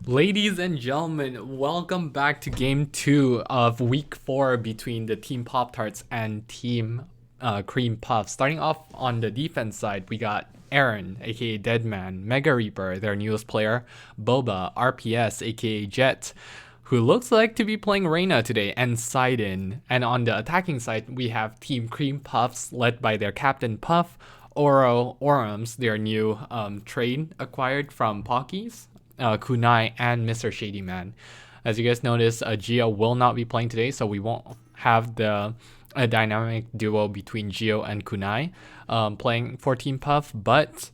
Ladies and gentlemen, welcome back to game 2 of week 4 between the team Poptarts and team Cream Puff. Starting off on the defense side, we got Aaron, aka Deadman, Mega Reaper, their newest player, Boba, RPS, aka Jet, who looks like to be playing Reyna today, and Sidon. And on the attacking side, we have Team Cream Puffs led by their captain Puff, Orums, their new trade acquired from Pockies, Kunai, and Mr. Shady Man. As you guys notice, Geo will not be playing today, so we won't have the dynamic duo between Geo and Kunai playing for Team Puff, but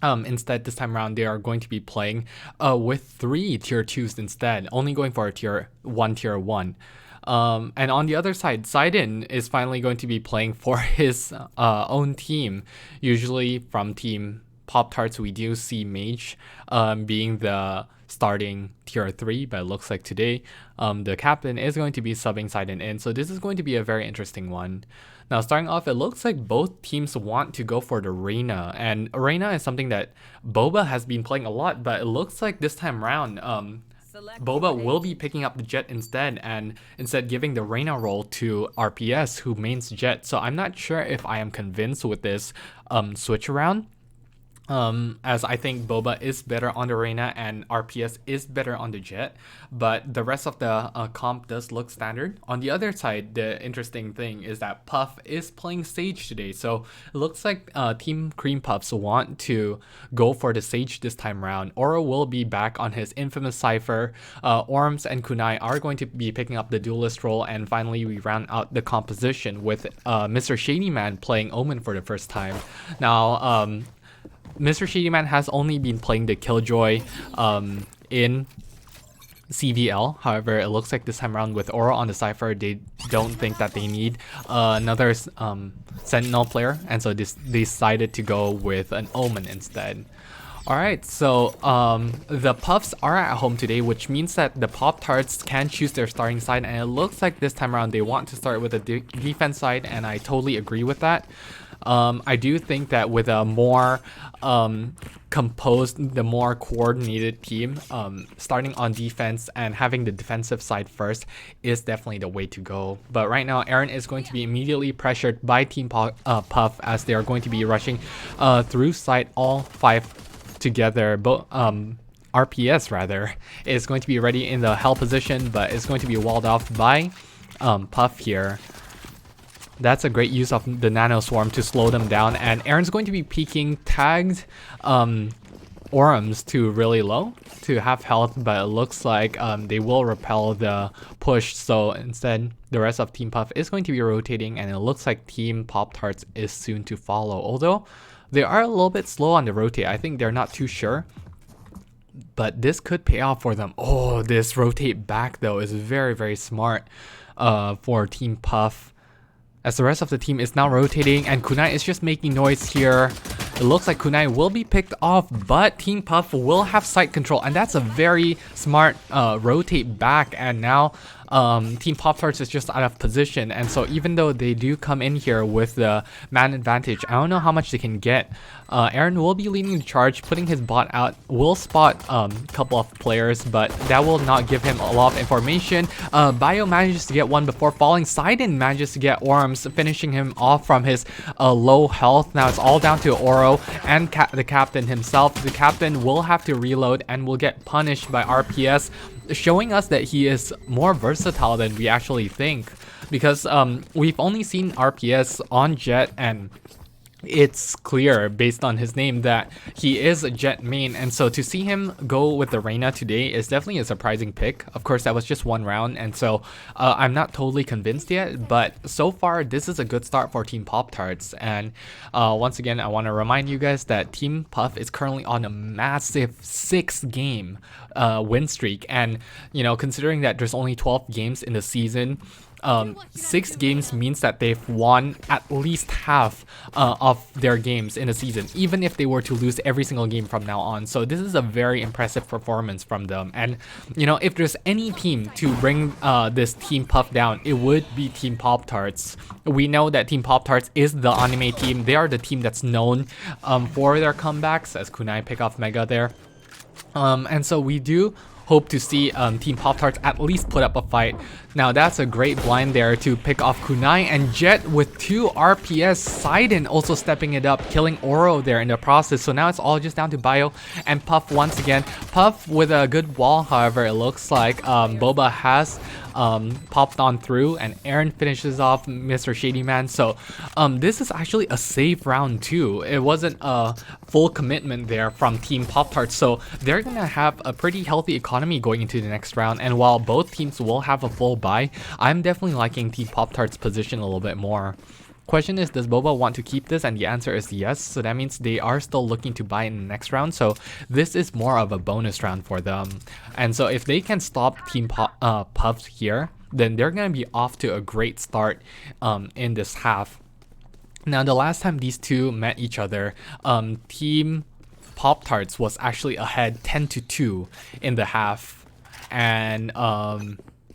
instead this time around they are going to be playing with 3 tier 2s instead, only going for a tier 1. And on the other side, Sidon is finally going to be playing for his own team. Usually from Team Poptarts, we do see Mage being the starting tier 3, but it looks like today the captain is going to be subbing Sidon in, so this is going to be a very interesting one. Now starting off, it looks like both teams want to go for the Reyna, and Reyna is something that Boba has been playing a lot, but it looks like this time around Boba will be picking up the Jet instead, and instead giving the Reyna role to RPS, who mains Jet. So I'm not sure if I am convinced with this switch around. As I think Boba is better on the Reyna and RPS is better on the Jet, but the rest of the comp does look standard. On the other side, the interesting thing is that Puff is playing Sage today, so it looks like Team Cream Puffs want to go for the Sage this time around. Oro will be back on his infamous Cypher, Orms and Kunai are going to be picking up the duelist role, and finally we round out the composition with Mr. Shady Man playing Omen for the first time. Now, Mr. Shady Man has only been playing the Killjoy in CVL. However, it looks like this time around with Aura on the Cypher, they don't think that they need another Sentinel player, and so they decided to go with an Omen instead. Alright, so the Puffs are at home today, which means that the Pop-Tarts can choose their starting side, and it looks like this time around they want to start with the defense side, and I totally agree with that. I do think that with a more composed, the more coordinated team, starting on defense and having the defensive side first is definitely the way to go. But right now, Aaron is going to be immediately pressured by Team Puff, as they are going to be rushing through site, all 5 together. RPS rather is going to be ready in the hell position, but is going to be walled off by Puff here. That's a great use of the Nano Swarm to slow them down, and Aaron's going to be peeking tagged Orums to really low to half health, but it looks like they will repel the push, so instead the rest of Team Puff is going to be rotating, and it looks like Team Pop-Tarts is soon to follow, although they are a little bit slow on the rotate. I think they're not too sure, but this could pay off for them. Oh, this rotate back though is very, very smart for Team Puff, as the rest of the team is now rotating, and Kunai is just making noise here. It looks like Kunai will be picked off, but Team Puff will have site control, and that's a very smart rotate back, and now Team Pop-Tarts is just out of position, and so even though they do come in here with the man advantage, I don't know how much they can get. Aaron will be leading the charge, putting his bot out, will spot a couple of players, but that will not give him a lot of information. Bio manages to get one before falling. Sidon manages to get Orms, finishing him off from his low health. Now it's all down to Oro and the captain himself. The captain will have to reload and will get punished by RPS, showing us that he is more versatile than we actually think, because we've only seen RPS on Jet, and it's clear based on his name that he is a Jet main, and so to see him go with the Reyna today is definitely a surprising pick. Of course, that was just one round, and so I'm not totally convinced yet, but so far this is a good start for Team Pop-Tarts. And once again, I want to remind you guys that Team Puff is currently on a massive 6-game win streak, and you know, considering that there's only 12 games in the season, 6 games means that they've won at least half of their games in a season, even if they were to lose every single game from now on. So this is a very impressive performance from them, and you know, if there's any team to bring this Team Puff down, it would be Team Pop-Tarts. We know that Team Pop-Tarts is the anime team. They are the team that's known for their comebacks, as Kunai pick off Mega there. And so we do hope to see Team Poptarts at least put up a fight. Now that's a great blind there to pick off Kunai, and Jet with 2 RPS, Sidon also stepping it up, killing Oro there in the process. So now it's all just down to Bio and Puff once again. Puff with a good wall, however, it looks like Boba has popped on through, and Aaron finishes off Mr. Shady Man. So this is actually a safe round too. It wasn't a full commitment there from Team Poptarts, so they're gonna have a pretty healthy economy going into the next round. And while both teams will have a full buy, I'm definitely liking Team Poptarts' position a little bit more. Question is, does Boba want to keep this? And the answer is yes. So that means they are still looking to buy in the next round. So this is more of a bonus round for them. And so if they can stop Team Puff here, then they're going to be off to a great start in this half. Now, the last time these two met each other, Team Poptarts was actually ahead 10-2 in the half. And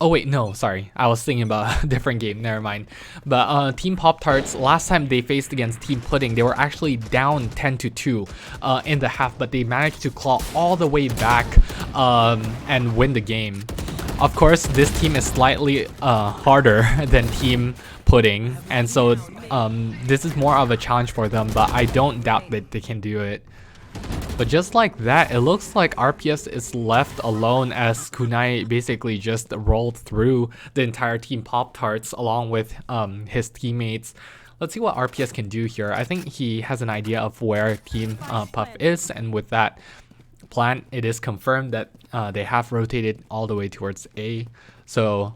oh wait, no, sorry. I was thinking about a different game, never mind. But Team Poptarts, last time they faced against Team Pudding, they were actually down 10-2 in the half, but they managed to claw all the way back and win the game. Of course, this team is slightly harder than Team Pudding, and so this is more of a challenge for them, but I don't doubt that they can do it. But just like that, it looks like RPS is left alone as Kunai basically just rolled through the entire Team Poptarts along with his teammates. Let's see what RPS can do here. I think he has an idea of where Team Puff is, and with that plan, it is confirmed that they have rotated all the way towards A. So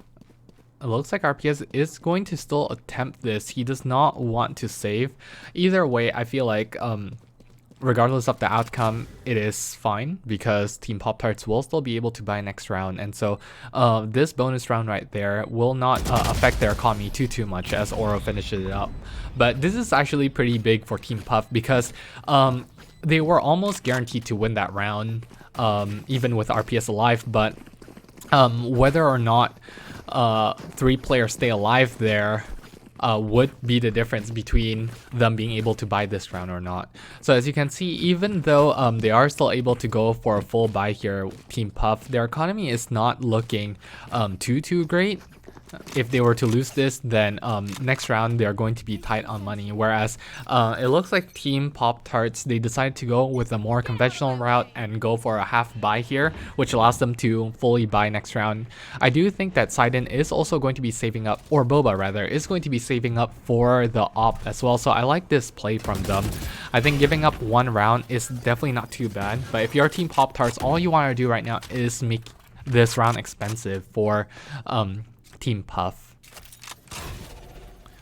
it looks like RPS is going to still attempt this. He does not want to save. Either way, I feel like regardless of the outcome, it is fine because Team Poptarts will still be able to buy next round. And so this bonus round right there will not affect their economy too much as Oro finishes it up. But this is actually pretty big for Team Puff because they were almost guaranteed to win that round, even with RPS alive. But whether or not 3 players stay alive there would be the difference between them being able to buy this round or not. So as you can see, even though they are still able to go for a full buy here, Team Puff, their economy is not looking too great. If they were to lose this, then next round they're going to be tight on money. Whereas it looks like Team Poptarts, they decided to go with a more conventional route and go for a half buy here, which allows them to fully buy next round. I do think that Sidon is also going to be saving up, or Boba rather, is going to be saving up for the op as well. So I like this play from them. I think giving up 1 round is definitely not too bad. But if you're Team Poptarts, all you want to do right now is make this round expensive for Team Puff.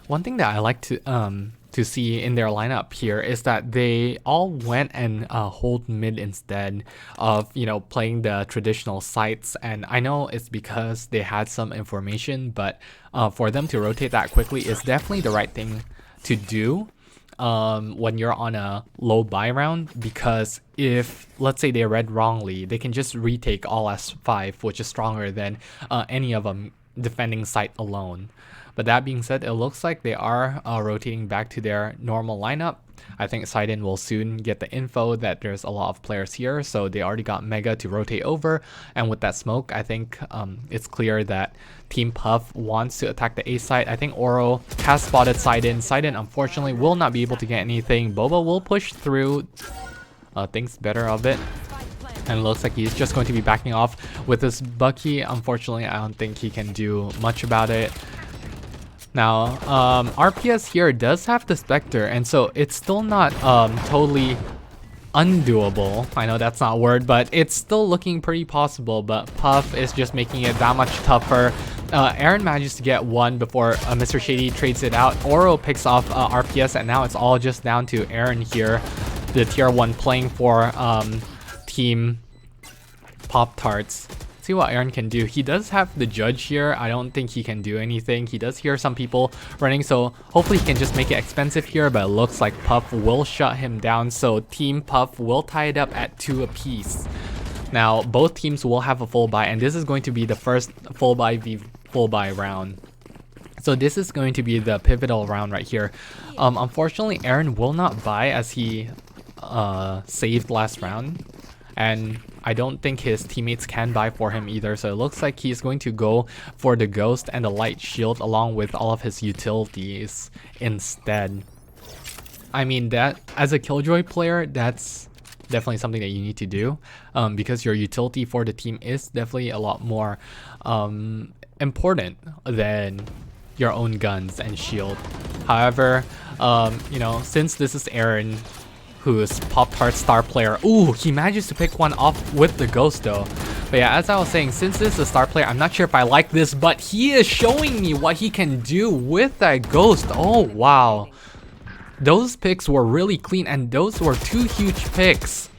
One thing that I like to see in their lineup here is that they all went and hold mid instead of, you know, playing the traditional sites. And I know it's because they had some information, but for them to rotate that quickly is definitely the right thing to do when you're on a low buy round, because if let's say they read wrongly, they can just retake all S5, which is stronger than any of them defending site alone. But that being said, it looks like they are rotating back to their normal lineup. I think Sidon will soon get the info that there's a lot of players here, so they already got Mega to rotate over. And with that smoke, I think it's clear that Team Puff wants to attack the A site. I think Oro has spotted Sidon. Sidon unfortunately will not be able to get anything. Boba will push through, thinks better of it. And it looks like he's just going to be backing off with this Bucky. Unfortunately, I don't think he can do much about it. Now, RPS here does have the Spectre, and so it's still not totally undoable. I know that's not a word, but it's still looking pretty possible. But Puff is just making it that much tougher. Aaron manages to get 1 before Mr. Shady trades it out. Oro picks off RPS, and now it's all just down to Aaron here, the tier 1 playing for Team Poptarts. See what Aaron can do. He does have the judge here. I don't think he can do anything. He does hear some people running, so hopefully he can just make it expensive here, but it looks like Puff will shut him down, so Team Puff will tie it up at 2 apiece. Now both teams will have a full buy, and this is going to be the first full buy round. So this is going to be the pivotal round right here. Unfortunately, Aaron will not buy as he saved last round. And I don't think his teammates can buy for him either. So it looks like he's going to go for the Ghost and the Light Shield along with all of his utilities instead. I mean, that as a Killjoy player, that's definitely something that you need to do, because your utility for the team is definitely a lot more important than your own guns and shield. However, you know, since this is Aaron, who's Poptarts star player, ooh, he manages to pick one off with the Ghost though. But yeah, as I was saying, since this is a star player, I'm not sure if I like this, but he is showing me what he can do with that Ghost. Oh wow, those picks were really clean, and those were 2 huge picks.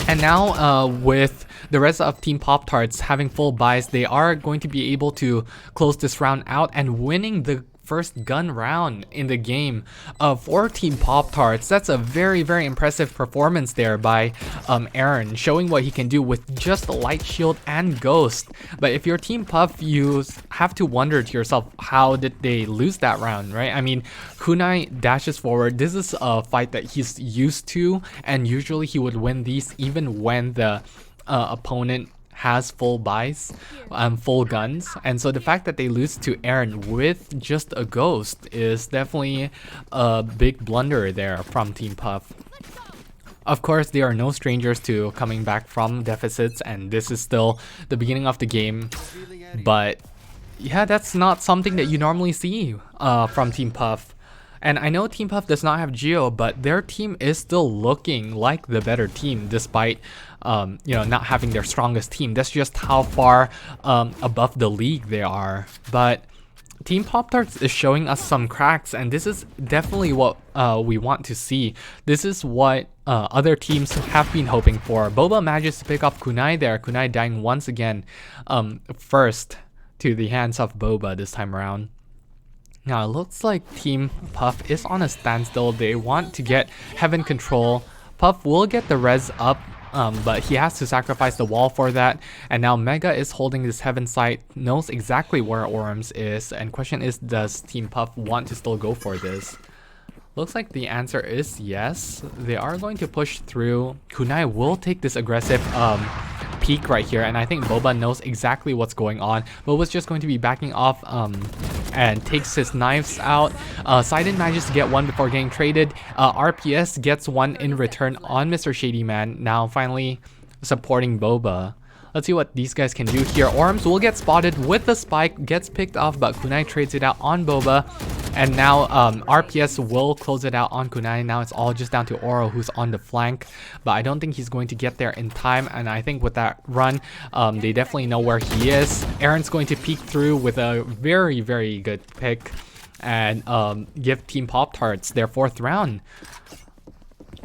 And now with the rest of Team Poptarts having full buys, they are going to be able to close this round out and winning the first gun round in the game for Team Poptarts. That's a very, very impressive performance there by Aaron, showing what he can do with just a Light Shield and Ghost. But if you're Team Puff, you have to wonder to yourself, how did they lose that round, right? I mean, Kunai dashes forward. This is a fight that he's used to, and usually he would win these even when the opponent has full buys, full guns. And so the fact that they lose to Aaron with just a Ghost is definitely a big blunder there from Team Puff. Of course, they are no strangers to coming back from deficits, and this is still the beginning of the game. But yeah, that's not something that you normally see from Team Puff. And I know Team Puff does not have Geo, but their team is still looking like the better team despite you know, not having their strongest team. That's just how far above the league they are. But Team Poptarts is showing us some cracks, and this is definitely what we want to see. This is what other teams have been hoping for. Boba manages to pick up Kunai there. Kunai dying once again, first to the hands of Boba this time around. Now it looks like Team Puff is on a standstill. They want to get Heaven control. Puff will get the res up, but he has to sacrifice the wall for that. And now Mega is holding this Heaven site, knows exactly where Orms is, and question is, does Team Puff want to still go for this? Looks like the answer is yes. They are going to push through. Kunai will take this aggressive peek right here, and I think Boba knows exactly what's going on. Boba's just going to be backing off and takes his knives out. Sidon manages to get one before getting traded. RPS gets one in return on Mr. Shady Man, now finally supporting Boba. Let's see what these guys can do here. Orms will get spotted with the spike, gets picked off, but Kunai trades it out on Boba. And now RPS will close it out on Kunai. Now it's all just down to Oro, who's on the flank. But I don't think he's going to get there in time. And I think with that run, they definitely know where he is. Aaron's going to peek through with a very, very good pick and give Team Poptarts their 4th round.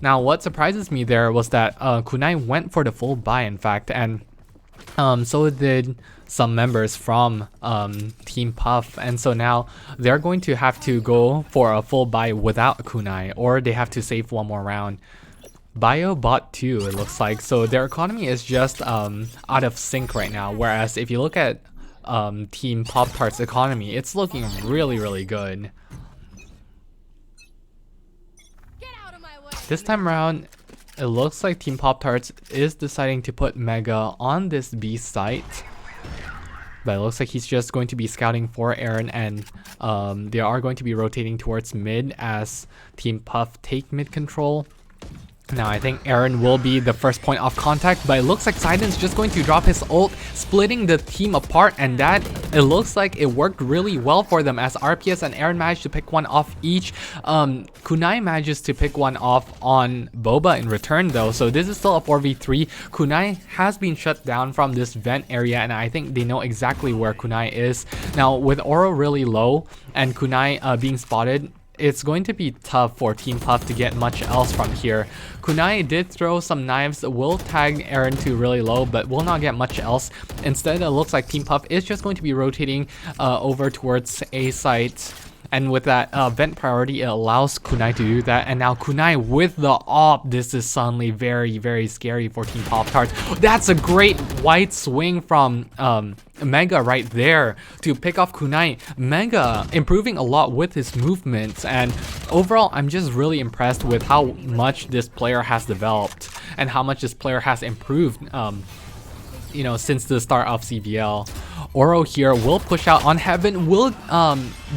Now, what surprises me there was that Kunai went for the full buy, in fact, and so did some members from Team Puff, and so now they're going to have to go for a full buy without Kunai, or they have to save one more round. Bio bought 2, it looks like, so their economy is just out of sync right now, whereas if you look at Team Poptarts' economy, it's looking really, really good. This time around, it looks like Team Poptarts is deciding to put Mega on this B site. But it looks like he's just going to be scouting for Aaron, and they are going to be rotating towards mid as Team Puff take mid control. Now I think Aaron will be the first point of contact, but it looks like Sidon's just going to drop his ult, splitting the team apart, and that, it looks like it worked really well for them as RPS and Aaron managed to pick one off each. Kunai manages to pick one off on Boba in return though, so this is still a 4v3. Kunai has been shut down from this vent area, and I think they know exactly where Kunai is. Now with Oro really low and Kunai being spotted, it's going to be tough for Team Puff to get much else from here. Kunai did throw some knives, will tag Aaron to really low, but will not get much else. Instead, it looks like Team Puff is just going to be rotating over towards A site. And with that vent priority, it allows Kunai to do that. And now Kunai with the op, this is suddenly very, very scary for Team Poptarts. That's a great white swing from Mega right there to pick off Kunai. Mega improving a lot with his movements, and overall I'm just really impressed with how much this player has developed and how much this player has improved you know, since the start of CVL. Oro here will push out on Heaven, will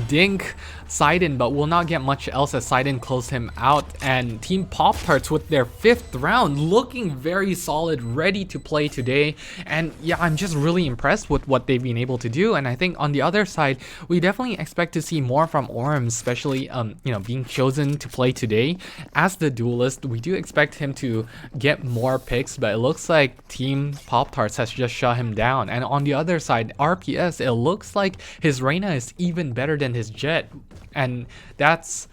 dink Sidon, but will not get much else as Sidon closed him out. And Team Poptarts with their 5th round looking very solid, ready to play today. And yeah, I'm just really impressed with what they've been able to do. And I think on the other side, we definitely expect to see more from Orms, especially you know, being chosen to play today as the duelist. We do expect him to get more picks, but it looks like Team Poptarts has just shut him down. And on the other side, RPS, it looks like his Reyna is even better than his Jett. And that's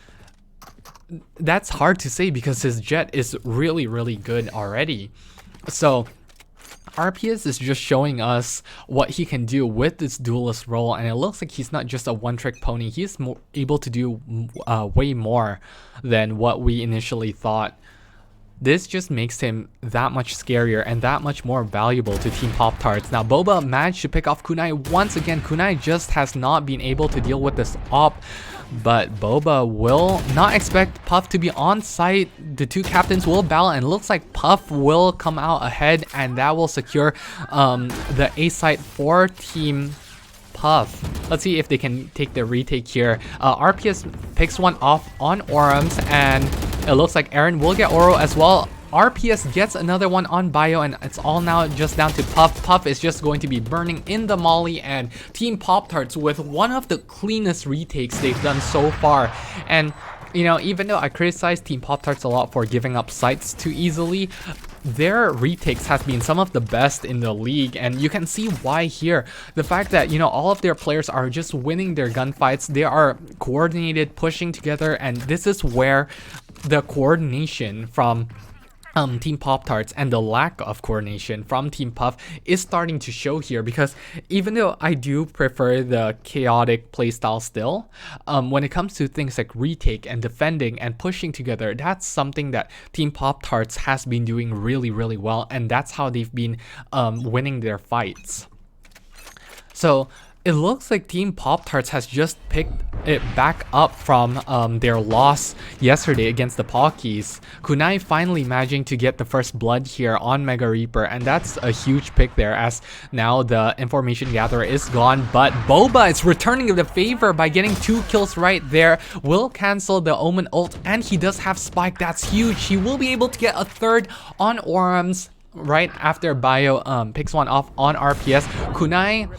hard to say because his Jett is really good already. So RPS is just showing us what he can do with this duelist role, and it looks like he's not just a one-trick pony. He's able to do way more than what we initially thought. This just makes him that much scarier and that much more valuable to Team Poptarts. Now Boba managed to pick off Kunai once again. Kunai just has not been able to deal with this op, but Boba will not expect Puff to be on site. The two captains will battle, and it looks like Puff will come out ahead, and that will secure the A site for Team Puff. Let's see if they can take the retake here. RPS picks one off on Orms, and it looks like Aaron will get Oro as well. RPS gets another one on Bio, and it's all now just down to Puff. Puff is just going to be burning in the molly, and Team Poptarts with one of the cleanest retakes they've done so far. And you know, even though I criticize Team Poptarts a lot for giving up sites too easily, their retakes has been some of the best in the league, and you can see why here. The fact that, you know, all of their players are just winning their gunfights, they are coordinated, pushing together, and this is where the coordination from Team Poptarts and the lack of coordination from Team Puff is starting to show here, because even though I do prefer the chaotic playstyle still, when it comes to things like retake and defending and pushing together, that's something that Team Poptarts has been doing really well, and that's how they've been winning their fights. So it looks like Team Poptarts has just picked it back up from their loss yesterday against the Pockies. Kunai finally managing to get the first blood here on Mega Reaper, and that's a huge pick there, as now the information gatherer is gone. But Boba is returning the favor by getting 2 kills right there. Will cancel the Omen ult, and he does have Spike. That's huge. He will be able to get a 3rd on Orms right after Bio picks one off on RPS. Kunai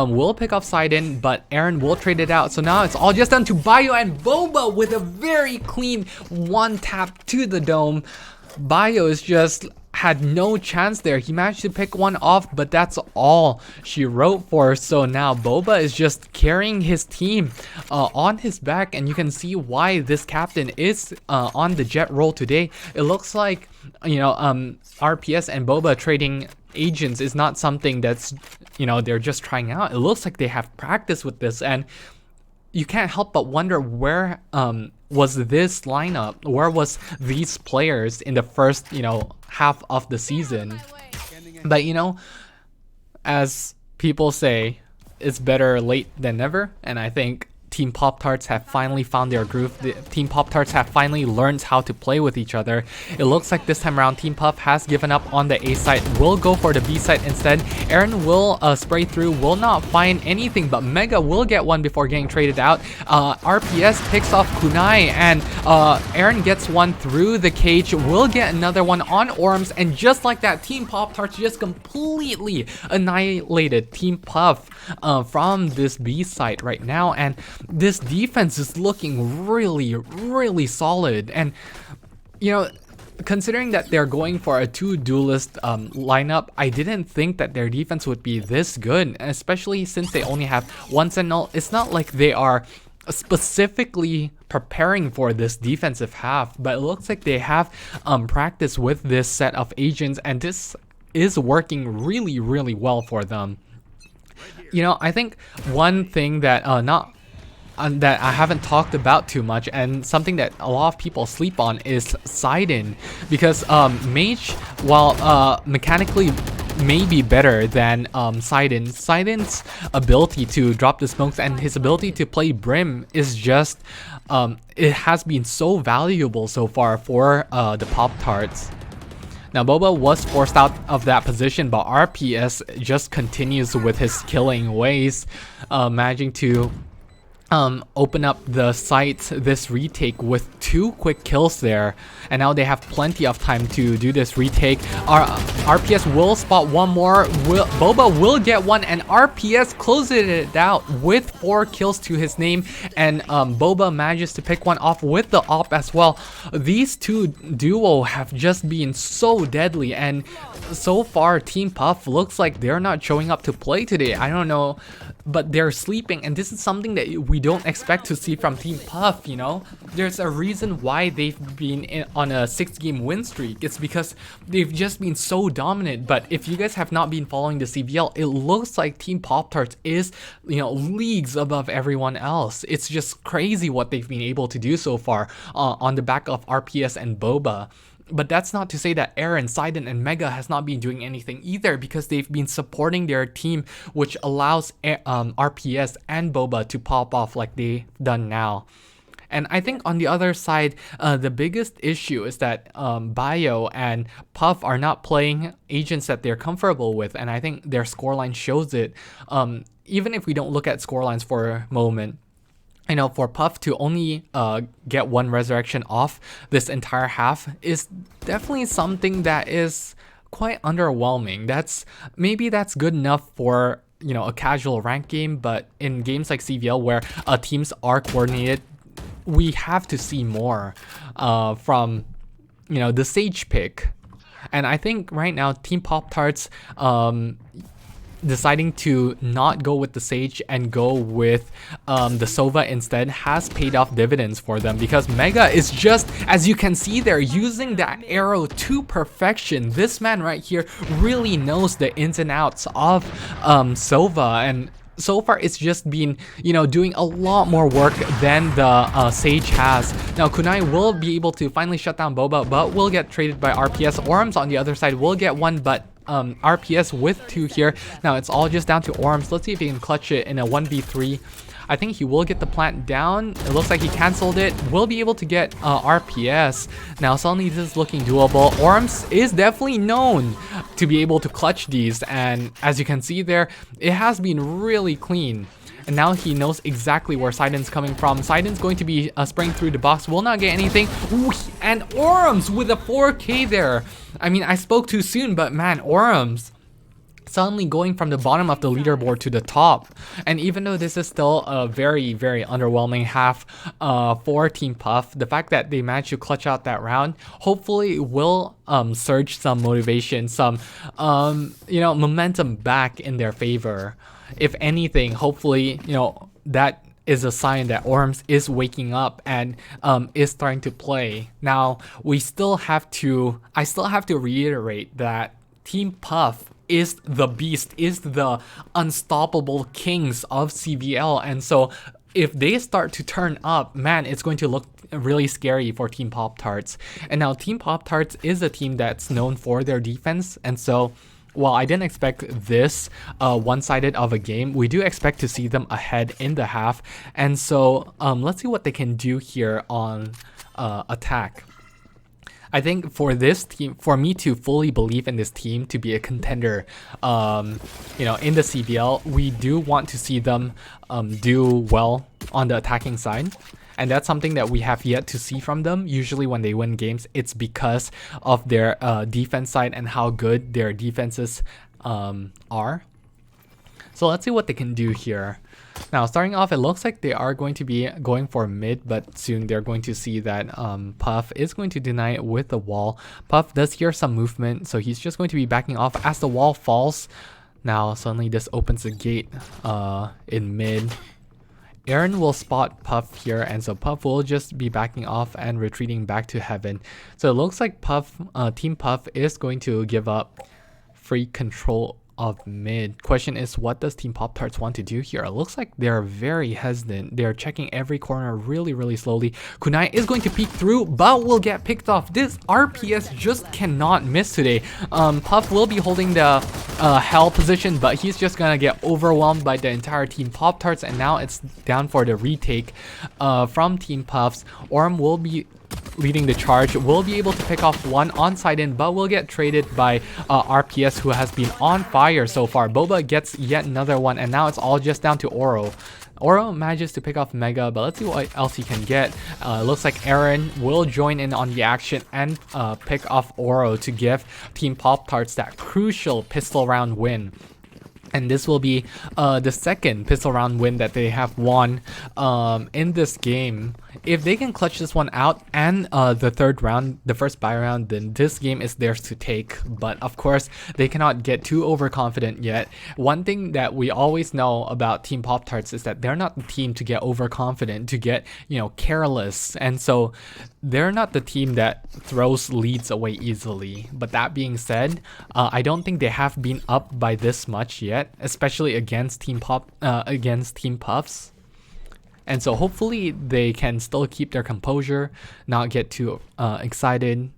will pick off Sidon, but Aaron will trade it out. So now it's all just down to Bio and Boba with a very clean 1-tap to the dome. Bio is just had no chance there. He managed to pick one off, but that's all she wrote for. So now Boba is just carrying his team on his back, and you can see why this captain is on the Jett role today. It looks like, you know, RPS and Boba trading agents is not something that's, you know, they're just trying out. It looks like they have practice with this, and you can't help but wonder where was this lineup, where was these players in the first, you know, half of the season. But you know, as people say, it's better late than never, and I think Team Poptarts have finally found their groove. The Team Poptarts have finally learned how to play with each other. It looks like this time around Team Puff has given up on the A site, will go for the B site instead. Aaron will spray through, will not find anything, but Mega will get one before getting traded out. RPS picks off Kunai, and Aaron gets one through the cage, will get another one on Orms, and just like that, Team Poptarts just completely annihilated Team Puff from this B site right now. And this defense is looking really solid, and you know, considering that they're going for a 2 duelist lineup, I didn't think that their defense would be this good, especially since they only have 1 sentinel. It's not like they are specifically preparing for this defensive half, but it looks like they have practice with this set of agents, and this is working really well for them. You know, I think one thing that that I haven't talked about too much, and something that a lot of people sleep on, is Sidon, because Mage, while mechanically maybe better than Sidon. Sidon's ability to drop the smokes and his ability to play Brim is just it has been so valuable so far for the Poptarts. Now Boba was forced out of that position, but RPS just continues with his killing ways, managing to open up the site this retake with 2 quick kills there, and now they have plenty of time to do this retake. RPS will spot one more, Boba will get one, and RPS closes it out with 4 kills to his name, and Boba manages to pick one off with the op as well. These two duo have just been so deadly, and so far Team Puff looks like they're not showing up to play today. I don't know, but they're sleeping, and this is something that we don't expect to see from Team Puff, you know? There's a reason why they've been on a 6-game win streak. It's because they've just been so dominant. But if you guys have not been following the CVL, it looks like Team Poptarts is, you know, leagues above everyone else. It's just crazy what they've been able to do so far on the back of RPS and Boba. But that's not to say that Aaron, Sidon, and Mega has not been doing anything either, because they've been supporting their team, which allows RPS and Boba to pop off like they've done now. And I think on the other side, the biggest issue is that Bio and Puff are not playing agents that they're comfortable with, and I think their scoreline shows it. Even if we don't look at scorelines for a moment, you know, for Puff to only get 1 resurrection off this entire half is definitely something that is quite underwhelming. Maybe that's good enough for, you know, a casual rank game, but in games like CVL where teams are coordinated, we have to see more from, you know, the Sage pick. And I think right now Team Poptarts deciding to not go with the Sage and go with the Sova instead has paid off dividends for them, because Mega is just, as you can see there, using that arrow to perfection. This man right here really knows the ins and outs of Sova, and so far it's just been, you know, doing a lot more work than the Sage has. Now Kunai will be able to finally shut down Boba, but will get traded by RPS. Orms on the other side will get one, but RPS with 2 here. Now it's all just down to Orms. Let's see if he can clutch it in a 1v3. I think he will get the plant down. It looks like he cancelled it. Will be able to get RPS. Now suddenly this is looking doable. Orms is definitely known to be able to clutch these, and as you can see there, it has been really clean. And now he knows exactly where Sidon's coming from. Sidon's going to be spraying through the box, will not get anything. Ooh, and Orms with a 4K there. I mean, I spoke too soon, but man, Orms suddenly going from the bottom of the leaderboard to the top. And even though this is still a very, very underwhelming half for Team Puff, the fact that they managed to clutch out that round hopefully will surge some motivation, some you know, momentum back in their favor. If anything, hopefully, you know, that is a sign that Orms is waking up and is starting to play. Now, I still have to reiterate that Team Puff is the beast, is the unstoppable kings of CVL, and so if they start to turn up, man, it's going to look really scary for Team Poptarts. And now Team Poptarts is a team that's known for their defense, and so while I didn't expect this one-sided of a game, we do expect to see them ahead in the half. And so let's see what they can do here on attack. I think for this team, for me to fully believe in this team to be a contender, you know, in the CVL, we do want to see them do well on the attacking side. And that's something that we have yet to see from them. Usually when they win games, it's because of their defense side and how good their defenses are. So let's see what they can do here. Now, starting off, it looks like they are going to be going for mid, but soon they're going to see that Puff is going to deny it with the wall. Puff does hear some movement, so he's just going to be backing off as the wall falls. Now, suddenly this opens the gate in mid. Aaron will spot Puff here, and so Puff will just be backing off and retreating back to heaven. So it looks like Puff, Team Puff is going to give up free control of mid. Question is, what does Team Poptarts want to do here? It looks like they're very hesitant. They're checking every corner really slowly. Kunai is going to peek through, but will get picked off. This RPS just cannot miss today. Puff will be holding the hell position, but he's just gonna get overwhelmed by the entire Team Poptarts, and now it's down for the retake from Team Puffs. Orm will be leading the charge, will be able to pick off one on side in, but will get traded by RPS, who has been on fire so far. Boba gets yet another one, and now it's all just down to Oro. Oro manages to pick off Mega, but let's see what else he can get. Looks like Aaron will join in on the action and pick off Oro to give Team Poptarts that crucial pistol round win. And this will be the second pistol round win that they have won in this game. If they can clutch this one out and the third round, the first buy round, then this game is theirs to take. But of course, they cannot get too overconfident yet. One thing that we always know about Team Poptarts is that they're not the team to get overconfident, to get, you know, careless. And so they're not the team that throws leads away easily. But that being said, I don't think they have been up by this much yet, especially against Team Puffs. And so hopefully they can still keep their composure, not get too excited.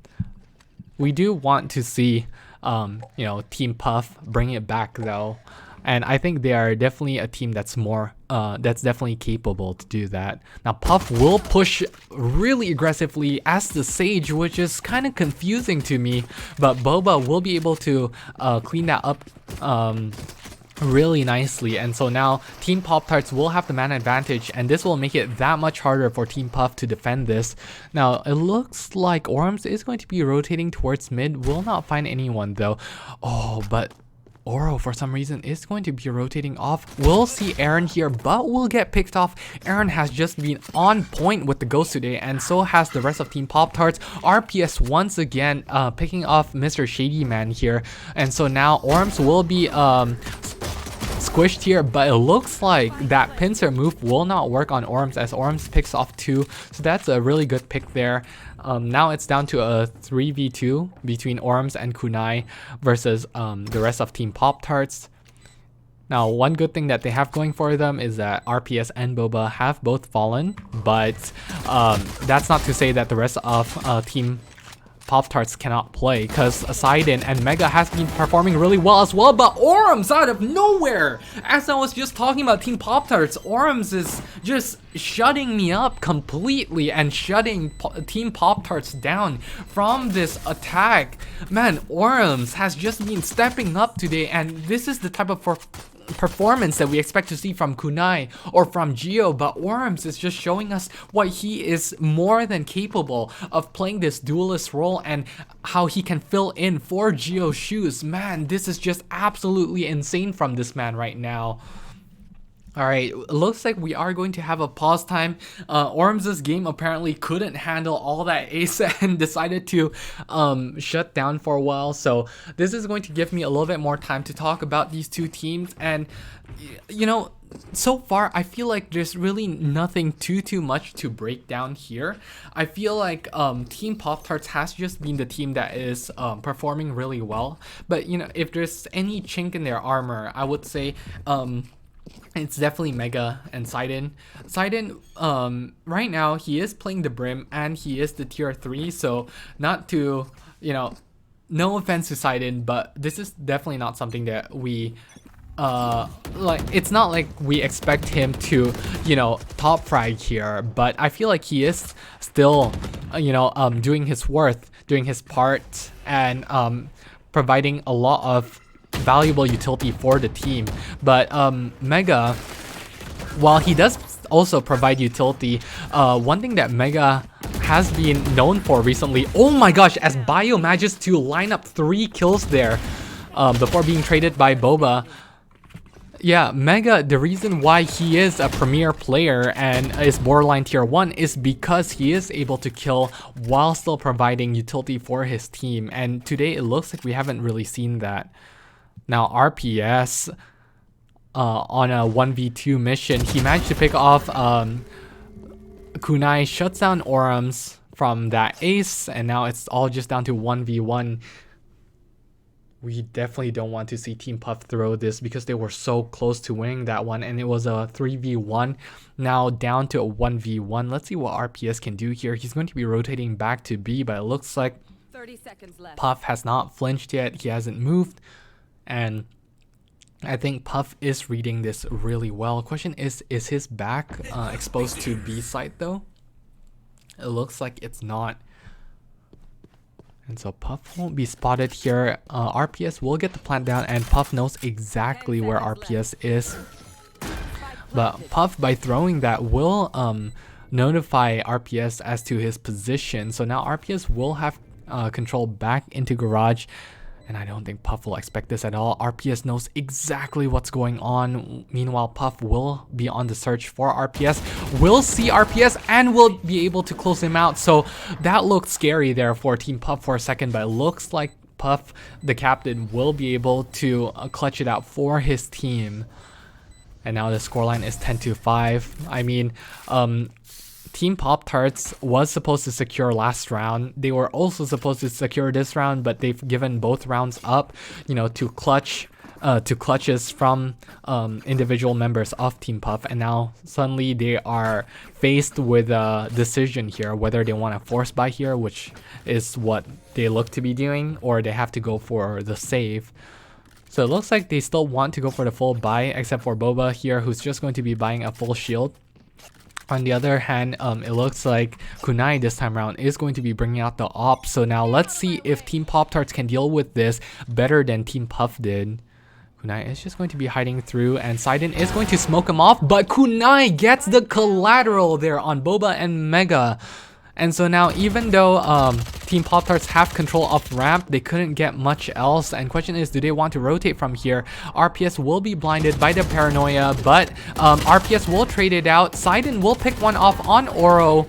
We do want to see, you know, Team Puff bring it back though. And I think they are definitely a team that's that's definitely capable to do that. Now Puff will push really aggressively as the Sage, which is kind of confusing to me. But Boba will be able to clean that up really nicely, and so now Team Poptarts will have the man advantage, and this will make it that much harder for Team Puff to defend this. Now it looks like Orms is going to be rotating towards mid, will not find anyone though. Oh, but Oro for some reason is going to be rotating off. We'll see Aaron here, but will get picked off. Aaron has just been on point with the ghost today, and so has the rest of Team Poptarts. RPS once again picking off Mr. Shady Man here, and so now Orms will be squished here, but it looks like that pincer move will not work on Orms as Orms picks off 2, so that's a really good pick there. Now it's down to a 3v2 between Orms and Kunai versus the rest of Team Poptarts. Now one good thing that they have going for them is that RPS and Boba have both fallen, but that's not to say that the rest of Team Poptarts cannot play, because Sidon and Mega has been performing really well as well, but Orms out of nowhere! As I was just talking about Team Poptarts, Orms is just shutting me up completely and shutting Team Poptarts down from this attack. Man, Orms has just been stepping up today, and this is the type of performance that we expect to see from Kunai or from Geo, but Orms is just showing us what he is more than capable of, playing this duelist role and how he can fill in for Geo's shoes. Man, this is just absolutely insane from this man right now. Alright, it looks like we are going to have a pause time. Orms' game apparently couldn't handle all that ace and decided to shut down for a while. So this is going to give me a little bit more time to talk about these two teams. And, you know, so far I feel like there's really nothing too much to break down here. I feel like Team Poptarts has just been the team that is performing really well. But, you know, if there's any chink in their armor, I would say it's definitely Mega and Sidon. Sidon, right now, he is playing the Brim and he is the tier 3, so not to, you know, no offense to Sidon, but this is definitely not something that we, like, it's not like we expect him to, you know, top frag here, but I feel like he is still, you know, doing his worth, doing his part, and providing a lot of valuable utility for the team. But Mega, while he does also provide utility, one thing that Mega has been known for recently, oh my gosh, as Bio manages to line up 3 kills there before being traded by Boba. Yeah, Mega, the reason why he is a premier player and is borderline tier 1 is because he is able to kill while still providing utility for his team, and today it looks like we haven't really seen that. Now RPS on a 1v2 mission, he managed to pick off Kunai, shuts down Orms from that ace, and now it's all just down to 1v1. We definitely don't want to see Team Puff throw this because they were so close to winning that one, and it was a 3v1. Now down to a 1v1. Let's see what RPS can do here. He's going to be rotating back to B, but it looks like 30 seconds left. Puff has not flinched yet. He hasn't moved, and I think Puff is reading this really well. Question is his back exposed to B side though? It looks like it's not. And so Puff won't be spotted here. RPS will get the plant down, and Puff knows exactly where RPS is. But Puff, by throwing that, will notify RPS as to his position. So now RPS will have control back into garage. And I don't think Puff will expect this at all. RPS knows exactly what's going on. Meanwhile, Puff will be on the search for RPS. Will see RPS and will be able to close him out. So that looked scary there for Team Puff for a second. But it looks like Puff, the captain, will be able to clutch it out for his team. And now the scoreline is 10-5. I mean, Team Poptarts was supposed to secure last round. They were also supposed to secure this round, but they've given both rounds up, you know, to clutches from individual members of Team Puff. And now suddenly they are faced with a decision here, whether they want to force buy here, which is what they look to be doing, or they have to go for the save. So it looks like they still want to go for the full buy, except for Boba here, who's just going to be buying a full shield. On the other hand, it looks like Kunai this time around is going to be bringing out the op. So now let's see if Team Poptarts can deal with this better than Team Puff did. Kunai is just going to be hiding through, and Sidon is going to smoke him off, but Kunai gets the collateral there on Boba and Mega. And so now, even though Team Poptarts have control of ramp, they couldn't get much else. And question is, do they want to rotate from here? RPS will be blinded by the paranoia, but RPS will trade it out. Sidon will pick one off on Oro.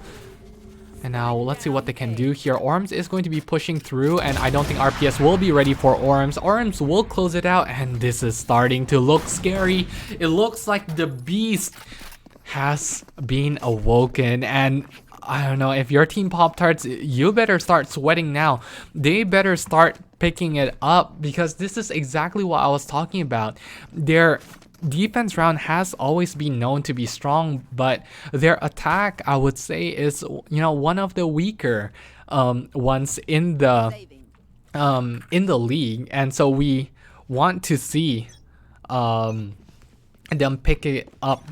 And now let's see what they can do here. Orms is going to be pushing through, and I don't think RPS will be ready for Orms. Orms will close it out, and this is starting to look scary. It looks like the beast has been awoken, and I don't know, if you're Team Poptarts, you better start sweating now. They better start picking it up, because this is exactly what I was talking about. Their defense round has always been known to be strong, but their attack, I would say, is, you know, one of the weaker ones in the league. And so we want to see them pick it up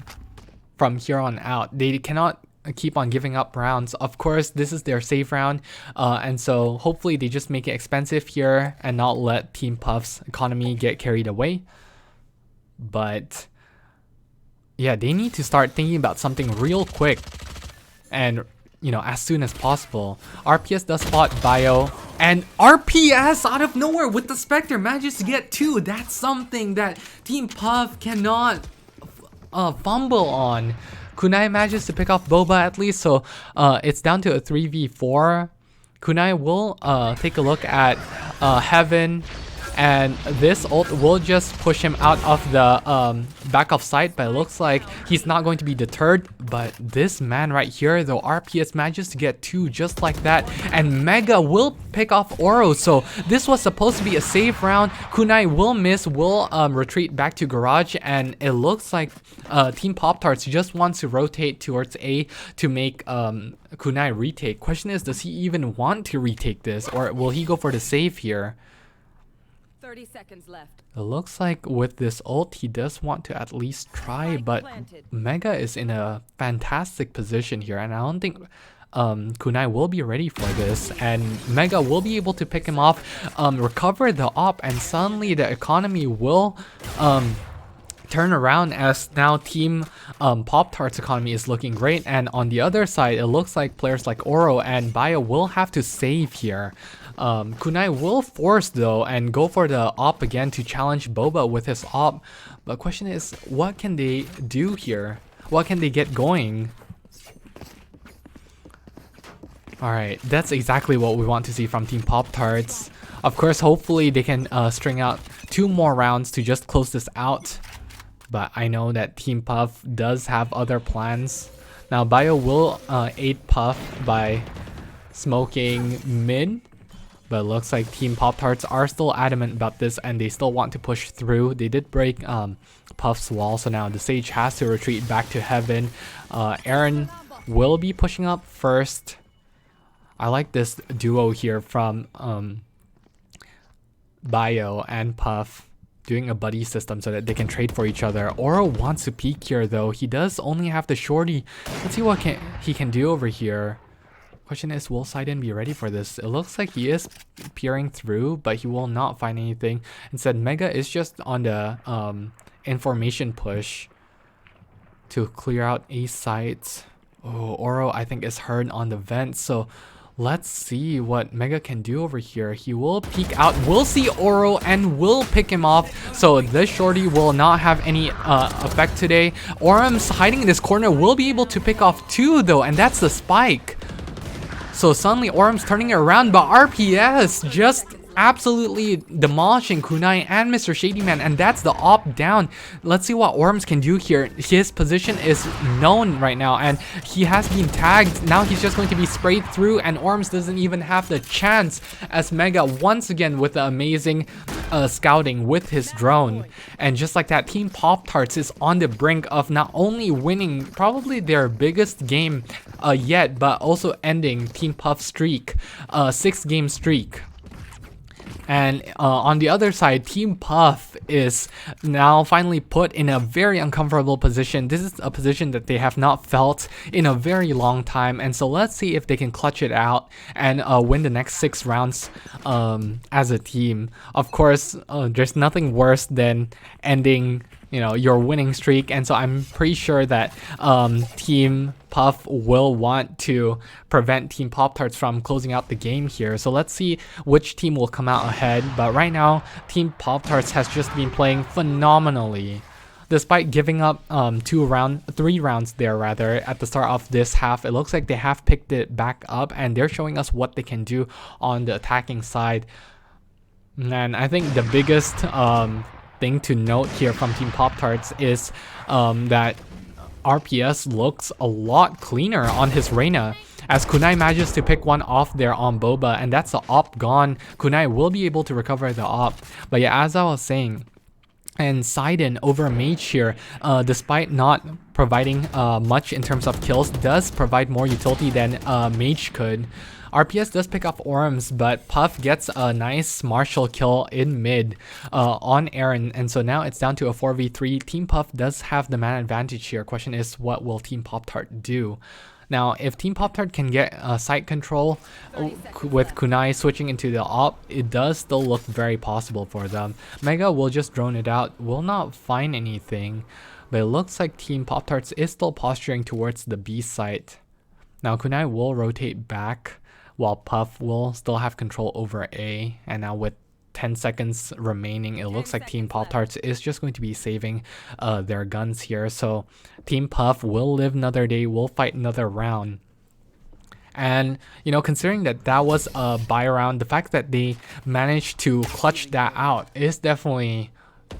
from here on out. They cannot keep on giving up rounds. Of course, this is their save round, and so hopefully they just make it expensive here and not let Team Puff's economy get carried away. But yeah, they need to start thinking about something real quick, and you know, as soon as possible. RPS does spot Bio, and RPS out of nowhere with the Spectre manages to get 2. That's something that Team Puff cannot fumble on. Kunai manages to pick off Boba at least, so it's down to a 3v4. Kunai will take a look at Heaven, and this ult will just push him out of the back of sight, but it looks like he's not going to be deterred. But this man right here, though, RPS manages to get 2 just like that, and Mega will pick off Oro. So this was supposed to be a safe round. Kunai will miss, will retreat back to garage, and it looks like Team Poptarts just wants to rotate towards A to make Kunai retake. Question is, does he even want to retake this, or will he go for the save here? 30 seconds left. It looks like with this ult, he does want to at least try, but Mega is in a fantastic position here, and I don't think Kunai will be ready for this, and Mega will be able to pick him off, recover the op, and suddenly the economy will turn around, as now Team Poptarts economy is looking great. And on the other side, it looks like players like Oro and Bio will have to save here. Kunai will force though and go for the op again to challenge Boba with his op. But question is, what can they do here? What can they get going? Alright, that's exactly what we want to see from Team Poptarts. Of course, hopefully they can string out 2 more rounds to just close this out. But I know that Team Puff does have other plans. Now Bio will aid Puff by smoking mid, But it looks like Team Poptarts are still adamant about this and they still want to push through. They did break Puff's wall, so now the Sage has to retreat back to heaven. Aaron will be pushing up first. I like this duo here from Bio and Puff doing a buddy system so that they can trade for each other. Oro wants to peek here though. He does only have the shorty. Let's see what he can do over here. Question is, will Sidon be ready for this? It looks like he is peering through, but he will not find anything. Instead, Mega is just on the information push to clear out A sites. Oh, Oro I think is hurt on the vent, so let's see what Mega can do over here. He will peek out, we'll see Oro and will pick him off. So this shorty will not have any effect today. Orum's hiding in this corner will be able to pick off 2 though, and that's the spike. So suddenly Orum's turning it around, but RPS just absolutely demolishing Kunai and Mr. Shadyman, and that's the op down. Let's see what Orms can do here. His position is known right now and he has been tagged. Now he's just going to be sprayed through and Orms doesn't even have the chance as Mega once again with the amazing scouting with his drone. And just like that, Team Poptarts is on the brink of not only winning probably their biggest game yet, but also ending Team Puff's streak, 6-game streak. And on the other side, Team Puff is now finally put in a very uncomfortable position. This is a position that they have not felt in a very long time. And so let's see if they can clutch it out and win the next 6 rounds as a team. Of course, there's nothing worse than ending your winning streak, and so I'm pretty sure that Team Puff will want to prevent Team Poptarts from closing out the game here. So let's see which team will come out ahead. But right now, Team Poptarts has just been playing phenomenally. Despite giving up 3 rounds there rather at the start of this half, it looks like they have picked it back up and they're showing us what they can do on the attacking side. And I think the biggest thing to note here from Team Poptarts is that RPS looks a lot cleaner on his Reyna as Kunai manages to pick one off there on Boba, and that's the op gone. Kunai will be able to recover the op. But yeah, as I was saying, and Sidon over Mage here, despite not providing much in terms of kills, does provide more utility than Mage could. RPS does pick up Orms, but Puff gets a nice Marshall kill in mid on Aaron, and so now it's down to a 4v3. Team Puff does have the man advantage here. Question is, what will Team Poptart do? Now, if Team Poptart can get site control with Kunai switching into the op, it does still look very possible for them. Mega will just drone it out, will not find anything, but it looks like Team Poptarts is still posturing towards the B site. Now, Kunai will rotate back, while Puff will still have control over A, and now with 10 seconds remaining, it looks like Team Poptarts is just going to be saving their guns here. So Team Puff will live another day, will fight another round. And considering that that was a buy round, the fact that they managed to clutch that out is definitely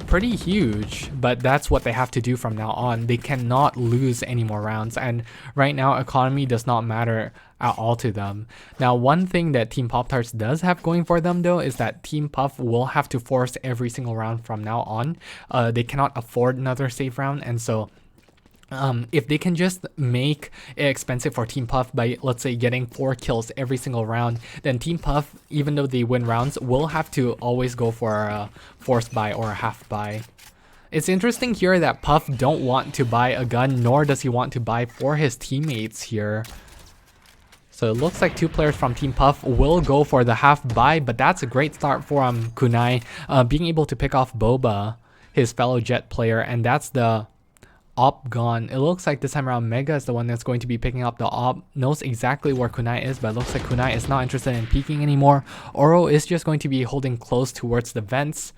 pretty huge, but that's what they have to do from now on. They cannot lose any more rounds, and right now economy does not matter at all to them. Now, one thing that Team Poptarts does have going for them though is that Team Puff will have to force every single round from now on. They cannot afford another safe round, and so if they can just make it expensive for Team Puff by, let's say, getting 4 kills every single round, then Team Puff, even though they win rounds, will have to always go for a forced buy or a half buy. It's interesting here that Puff don't want to buy a gun, nor does he want to buy for his teammates here. So it looks like 2 players from Team Puff will go for the half buy, but that's a great start for Kunai, being able to pick off Boba, his fellow Jet player, and that's the op gone. It looks like this time around Mega is the one that's going to be picking up the op, knows exactly where Kunai is, but it looks like Kunai is not interested in peeking anymore. Oro is just going to be holding close towards the vents.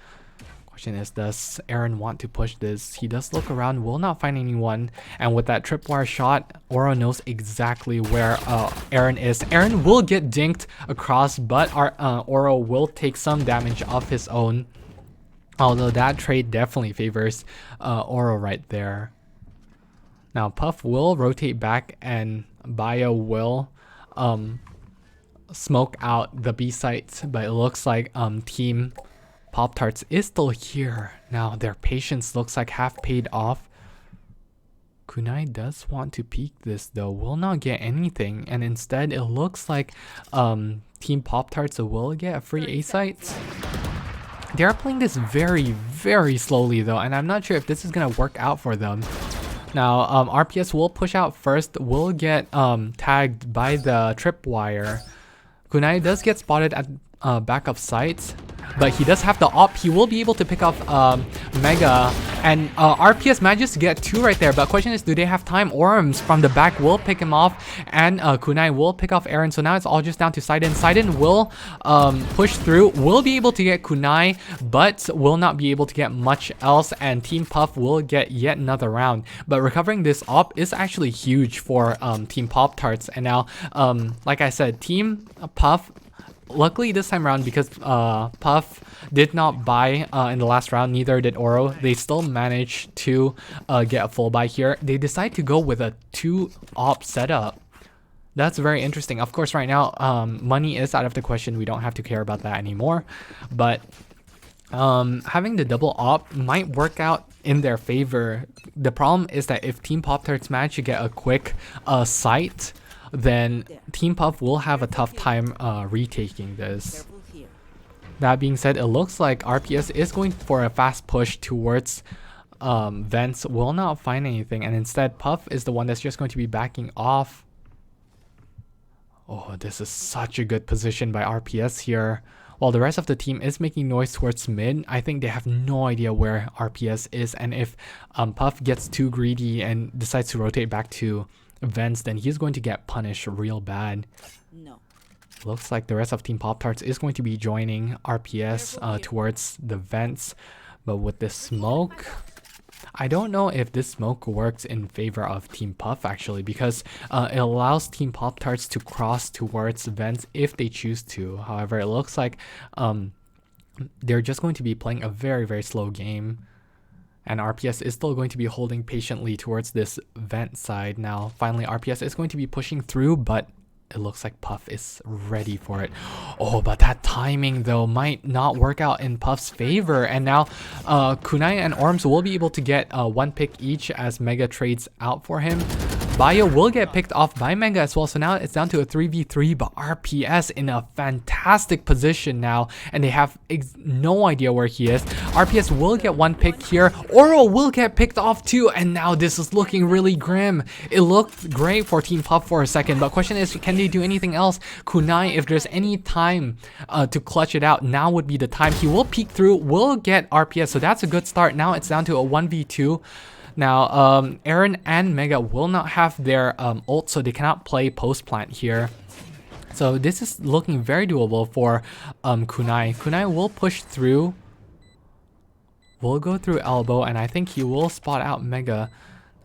Question is, does Aaron want to push this? He does look around, will not find anyone, and with that tripwire shot, Oro knows exactly where Aaron is. Aaron will get dinked across, but Oro will take some damage of his own, although that trade definitely favors Oro right there. Now Puff will rotate back and Bio will smoke out the B site, but it looks like Team Poptarts is still here. Now their patience looks like half paid off. Kunai does want to peek this though, will not get anything, and instead it looks like Team Poptarts will get a free A site. They are playing this very, very slowly though, and I'm not sure if this is gonna work out for them. Now RPS will push out first, will get tagged by the tripwire. Kunai does get spotted at back of sight, but he does have the op. He will be able to pick off Mega, and RPS manages to get 2 right there, but question is, do they have time? Orms from the back will pick him off, and Kunai will pick off Aaron, so now it's all just down to Sidon. Sidon will push through, will be able to get Kunai, but will not be able to get much else, and Team Puff will get yet another round. But recovering this op is actually huge for Team Poptarts, and now, like I said, Team Puff, luckily this time around, because Puff did not buy in the last round, neither did Oro, they still managed to get a full buy here. They decide to go with a 2-op setup. That's very interesting. Of course, right now, money is out of the question. We don't have to care about that anymore. But having the double op might work out in their favor. The problem is that if Team Poptarts manage to get a quick sight, then Team Puff will have a tough time retaking this. That being said, it looks like RPS is going for a fast push towards vents, will not find anything, and instead Puff is the one that's just going to be backing off. Oh, this is such a good position by RPS here. While the rest of the team is making noise towards mid, I think they have no idea where RPS is, and if Puff gets too greedy and decides to rotate back to vents, then he's going to get punished real bad. No. Looks like the rest of Team Poptarts is going to be joining RPS towards the vents, but with this smoke, I don't know if this smoke works in favor of Team Puff actually, because it allows Team Poptarts to cross towards vents if they choose to. However, it looks like they're just going to be playing a very, very slow game. And RPS is still going to be holding patiently towards this vent side. Now, finally, RPS is going to be pushing through, but it looks like Puff is ready for it. Oh, but that timing, though, might not work out in Puff's favor. And now, Kunai and Orms will be able to get 1 pick each as Mega trades out for him. Bio will get picked off by Mega as well, so now it's down to a 3v3, but RPS in a fantastic position now, and they have no idea where he is. RPS will get 1 pick here. Oro will get picked off too, and now this is looking really grim. It looked great for Team Puff for a second, but question is, can they do anything else? Kunai, if there's any time to clutch it out, now would be the time. He will peek through, will get RPS, so that's a good start. Now it's down to a 1v2. Now, Aaron and Mega will not have their ult, so they cannot play post plant here. So this is looking very doable for Kunai. Kunai will push through, will go through elbow, and I think he will spot out Mega.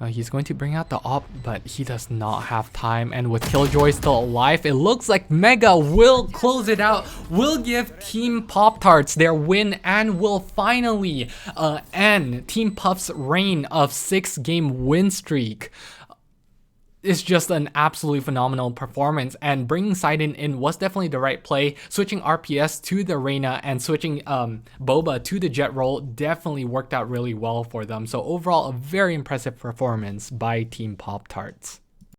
He's going to bring out the op, but he does not have time. And with Killjoy still alive, it looks like Mega will close it out, will give Team Poptarts their win, and will finally end Team Puff's reign of 6-game win streak. It's just an absolutely phenomenal performance, and bringing Sidon in was definitely the right play. Switching RPS to the Reyna and switching Boba to the Jet role definitely worked out really well for them. So overall, a very impressive performance by Team Poptarts.